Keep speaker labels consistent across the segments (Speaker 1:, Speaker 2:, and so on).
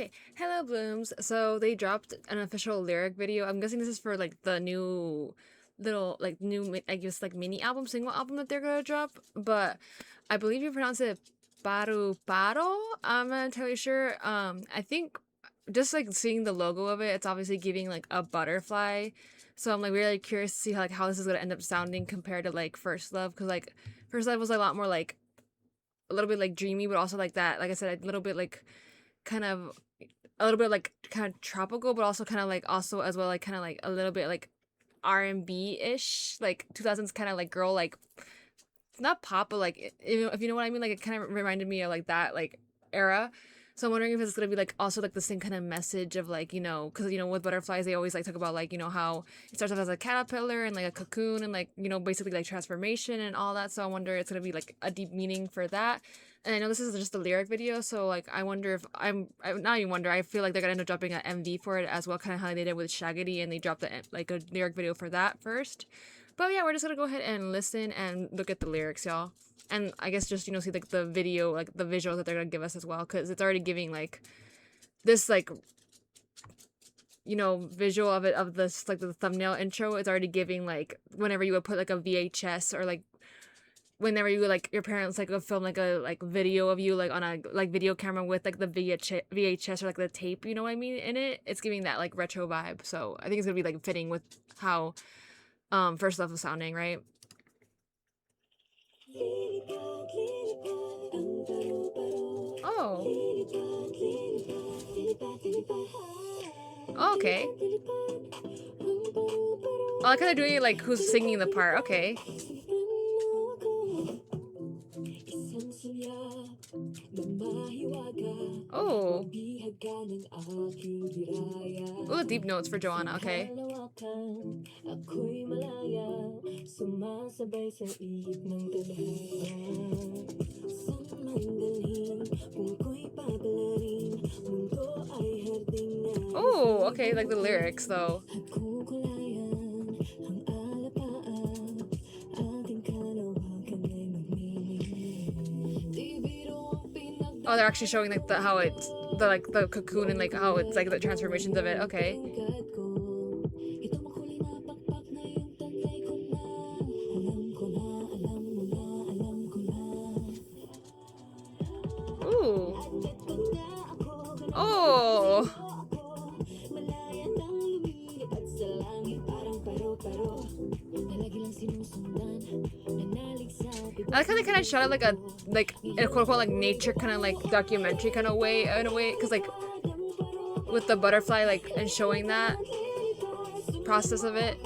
Speaker 1: Okay, hello Blooms. So they dropped an official lyric video. I'm guessing this is for like the new little like I guess like mini album, single album that they're gonna drop. But I believe you pronounce it Paruparo. I'm not entirely sure. I think just like seeing the logo of it, it's obviously giving like a butterfly. So I'm like really curious to see how this is gonna end up sounding compared to like First Love, because like First Love was a lot more like a little bit like dreamy, but also like that, like I said, a little bit like kind of a little bit like kind of tropical, but also kind of like also as well like kind of like a little bit like R&B ish, like 2000s kind of like girl like not pop, but like if you know what I mean, like it kind of reminded me of like that like era. So I'm wondering if it's gonna be like also like the same kind of message of like because with butterflies they always like talk about like how it starts off as a caterpillar and like a cocoon and like basically like transformation and all that. So I wonder it's gonna be like a deep meaning for that. And I know this is just a lyric video, so like I wonder if I not even wonder. I feel like they're gonna end up dropping an MV for it as well, kind of how they did with Shaggedy, and they dropped like a lyric video for that first. But yeah, we're just gonna go ahead and listen and look at the lyrics, y'all. And I guess just see like the video, like the visuals that they're gonna give us as well, because it's already giving like this like visual of it, of this like the thumbnail intro. It's already giving like whenever you would put like a VHS, or like whenever you like your parents like would film like a like video of you like on a like video camera with like the VHS or like the tape, you know what I mean, in it. It's giving that like retro vibe. So I think it's gonna be like fitting with how First Love was sounding, right? Oh, okay. Oh, I kind of doing it like who's singing the part. Okay. Oh. Ooh, deep notes for Joanna. Okay. Oh, okay, like the lyrics though. Oh, they're actually showing like how it's the cocoon and like how it's like the transformations of it. Okay. Ooh. Oh. I kind of shot it like a quote unquote like nature kind of like documentary kind of way, in a way, because like with the butterfly like and showing that process of it.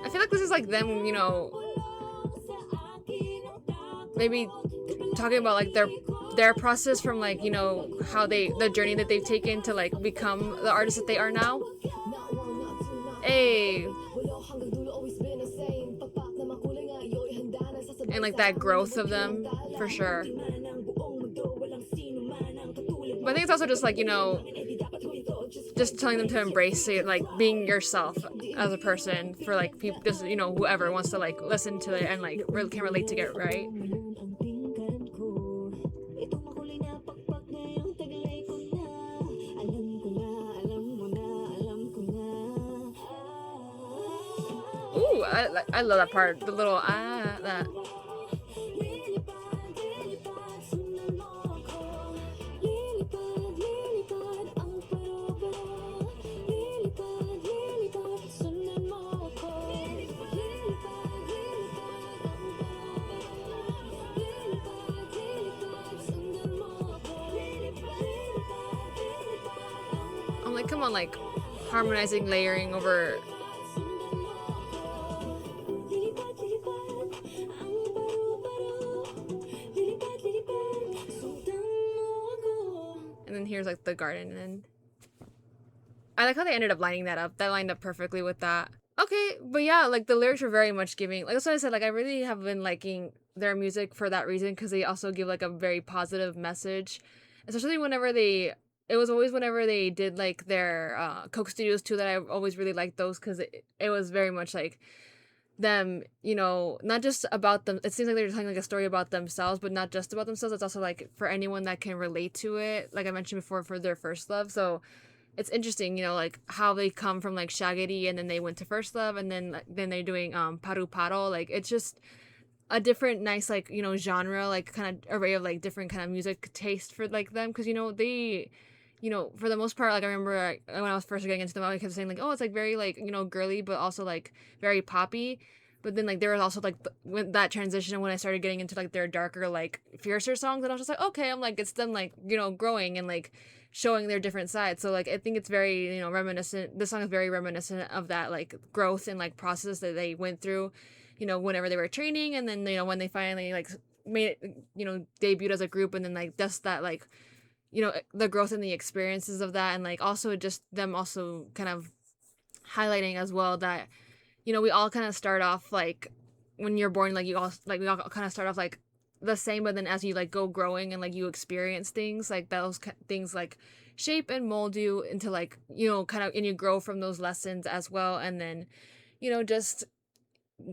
Speaker 1: I feel like this is like them, maybe talking about like their process from like how the journey that they've taken to like become the artists that they are now. Hey. And like that growth of them, for sure. But I think it's also just like just telling them to embrace it, like being yourself as a person, for like people, just whoever wants to like listen to it and like can relate to it, right? Ooh, I love that part, the little that. I'm like, come on, like harmonizing, layering over. here's like the garden, and I like how they ended up lining that up. That lined up perfectly with that. Okay, but yeah, like the lyrics were very much giving. Like that's what I said. Like I really have been liking their music for that reason because they also give like a very positive message, especially whenever they. It was always whenever they did like their Coke Studios too that I always really liked those because it was very much like them, you know, not just about them. It seems like they're telling like a story about themselves, but not just about themselves. It's also like for anyone that can relate to it. Like I mentioned before, for their first love. So it's interesting, you know, like how they come from like Shaggy and then they went to First Love and then then they're doing Paruparo. Like it's just a different nice like, you know, genre, like kind of array of like different kind of music taste for like them because you know they you know, for the most part, like I remember when I was first getting into them, I kept saying like, "Oh, it's like very like you know girly, but also like very poppy." But then like there was also like with that transition when I started getting into like their darker like fiercer songs, and I was just like, okay, I'm like it's them like you know growing and like showing their different sides. So like I think it's very you know reminiscent. This song is very reminiscent of that like growth and like process that they went through, you know, whenever they were training, and then you know when they finally like made it, you know, debuted as a group, and then like just that like you know the growth and the experiences of that and like also just them also kind of highlighting as well that you know we all kind of start off like when you're born like you all like we all kind of start off like the same but then as you like go growing and like you experience things like those things like shape and mold you into like you know kind of and you grow from those lessons as well and then you know just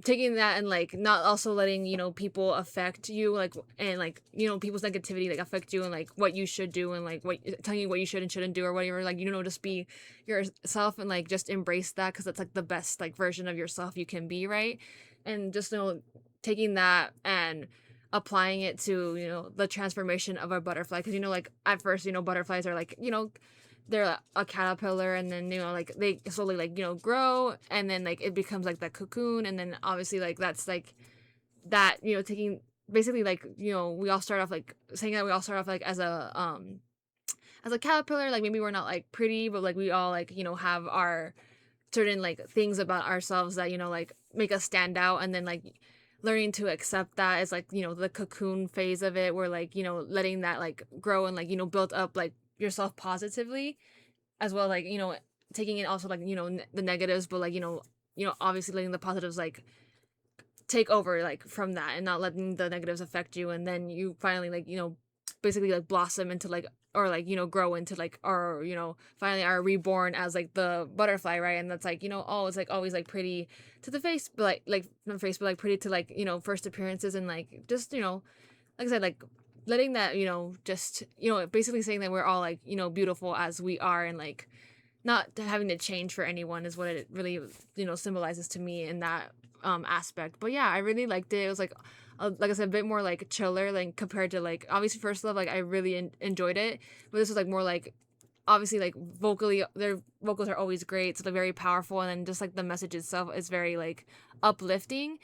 Speaker 1: taking that and like not also letting you know people affect you like and like you know people's negativity like affect you and like what you should do and like what telling you what you should and shouldn't do or whatever like you know just be yourself and like just embrace that because that's like the best like version of yourself you can be, right? And just you know taking that and applying it to you know the transformation of a butterfly because you know like at first you know butterflies are like you know they're a caterpillar and then you know like they slowly like you know grow and then like it becomes like that cocoon and then obviously like that's like that you know taking basically like you know we all start off like saying that we all start off like as a caterpillar like maybe we're not like pretty but like we all like you know have our certain like things about ourselves that you know like make us stand out and then like learning to accept that is like you know the cocoon phase of it where like you know letting that like grow and like you know build up like yourself positively as well like you know taking it also like you know the negatives but like you know obviously letting the positives like take over like from that and not letting the negatives affect you and then you finally like you know basically like blossom into like or like you know grow into like or you know finally are reborn as like the butterfly, right? And that's like you know oh it's like always like pretty to the face but like not face but like pretty to like you know first appearances and like just you know like I said like letting that you know just you know basically saying that we're all like you know beautiful as we are and like not having to change for anyone is what it really you know symbolizes to me in that aspect. But yeah, I really liked it. It was like I said, a bit more like chiller like compared to like obviously First Love like I really enjoyed it, but this was like more like obviously like vocally their vocals are always great, so they're very powerful, and then just like the message itself is very like uplifting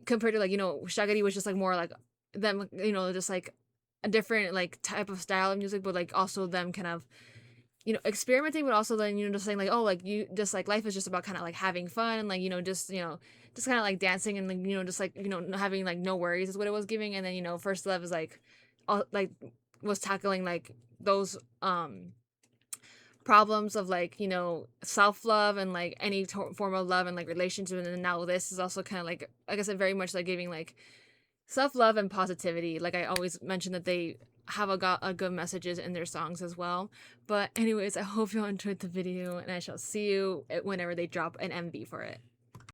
Speaker 1: compared to like you know Shaggy was just like more like them you know just like a different like type of style of music, but like also them kind of you know experimenting but also then you know just saying like oh like you just like life is just about kind of like having fun and like you know just kind of like dancing and like you know just like you know having like no worries is what it was giving. And then you know First Love is like all like was tackling like those problems of like you know self-love and like any form of love and like relationship, and then now this is also kind of like I said very much like giving like self-love and positivity. Like I always mention that they have a good messages in their songs as well. But anyways, I hope you all enjoyed the video and I shall see you whenever they drop an MV for it.